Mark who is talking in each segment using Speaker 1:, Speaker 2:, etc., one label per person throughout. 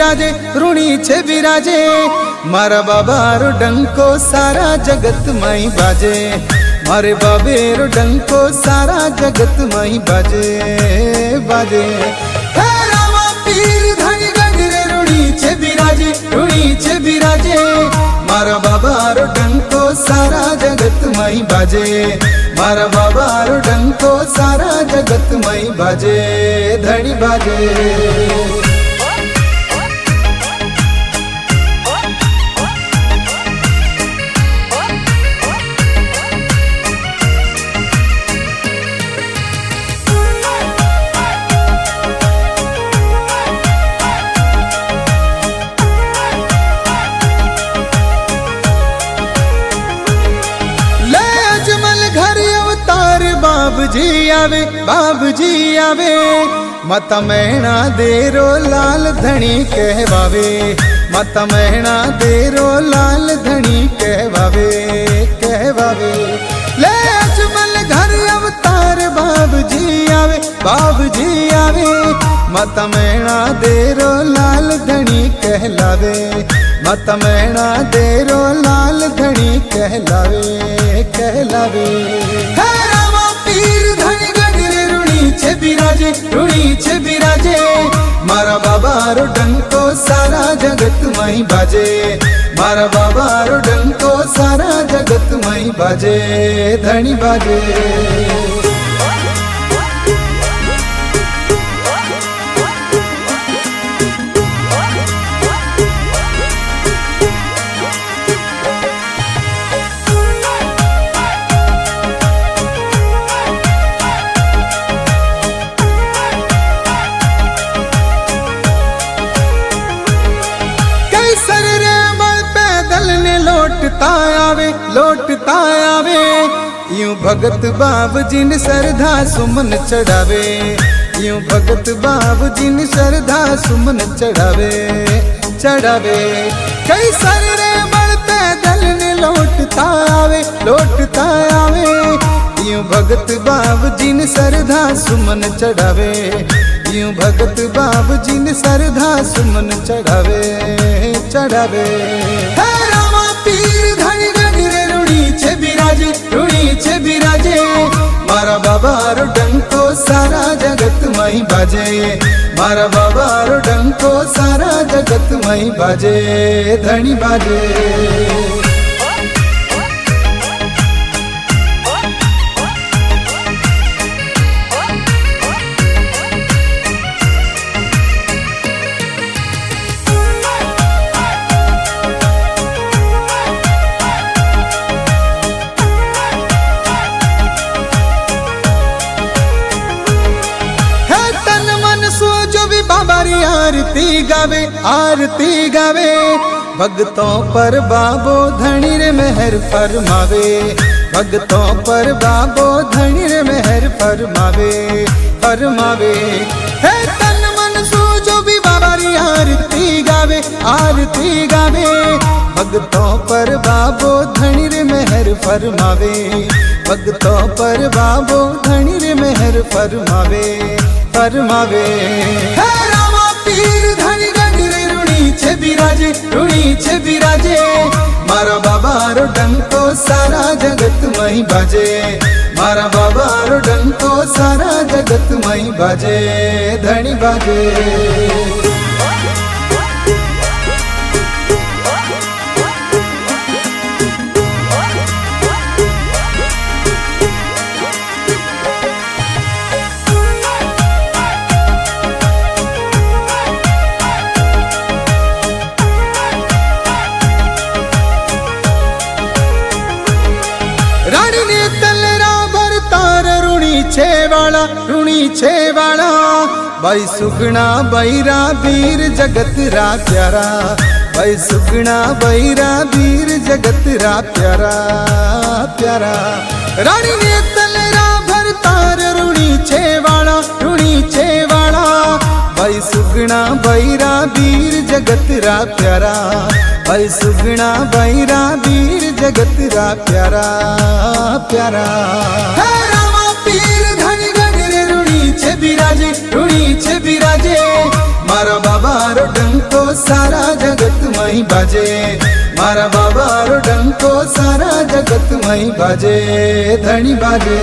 Speaker 1: બિરાજે ઋણી છે બિરાજે મારા બાબારો ડંકો સારા જગતમાં બાજે મારે બાબેરો ડંકો સારા જગતમાં બાજે બાજે હે રામા પીર ધણી ગઢરે ઋણી છે બિરાજે મારા બાબારો ડંકો સારા જગતમાં બાજે મારા બાબારો ડંકો સારા જગતમાં બાજે ધણી બાજે बाबूजी आवे माता मैणा देरो लाल धनी कहवावे माता मैणा देरो लाल धनी कहवावे कहवावे ले अजमल घर अवतार बाबूजी आवे माता मैणा देरो लाल धनी कहलावे माता मैणा देरो लाल धनी कहलावे कहलावे ऋणी छे बिराजे मारा बाबारो डंको सारा जगतમાં बाजे मारा बाबारो डंको सारा जगतમાં बाजे धनी बाजे लौटता आवे यूं भगत बाबूजी ने श्रद्धा सुमन चढ़ावे यूं भगत बाबूजी ने श्रद्धा सुमन चढ़ावे चढ़ावे कई सारे बड़ पैदल ने लौटता आवे यूं भगत बाबूजी ने श्रद्धा सुमन चढ़ावे यूं भगत बाबूजी ने श्रद्धा सुमन चढ़ावे चढ़ावे ऋणी छे बिराजे मारा बाबारो डंको सारा जगतમાં बाजे मारा बाबारो डंको सारा जगतમાં बाजे धनी बाजे आरती गावे भगतों पर बाबो धनी रे मेहर फरमावे भगतों पर बाबो धनी रे मेहर फरमावे फरमावे हे तन मन सो जो भी बाबा री आरती गावे भगतों पर बाबो धनी रे मेहर फरमावे भगतों पर बाबो धनी रे मेहर फरमावे फरमावे ऋणी छे बिराजे मारा बाबारो डंको सारा जगतમાં बाजे मारा बाबारो डंको सारा जगतમાં बाजे धनी बाजे ऋणी छे वाला भाई सुगना बैरा वीर जगत रा प्यारा भाई सुगना बैरा वीर जगत रा प्यारा प्यारा रानी ने तलरा भरतार ऋणी छे वाला भाई सुगना बैरा वीर जगत रा प्यारा भाई सुगना बैरा वीर जगत रा प्यारा प्यारा ऋणी छे बिराजे मारा बाबारो डंको सारा जगत मई बाजे, मारा बाबारो डंको सारा जगत मई बाजे, धनी बाजे।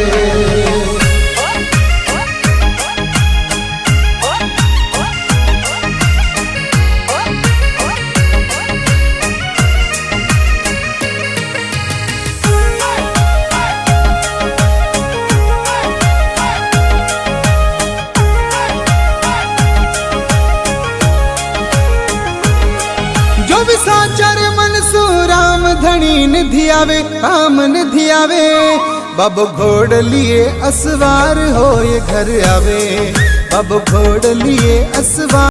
Speaker 1: जो भी साचार मन सु राम धनी निधि आवे, राम निधि आवे। बाबो घोड़ लिए असवार हो ये घर आवे, बाबो घोड़ लिए असवार।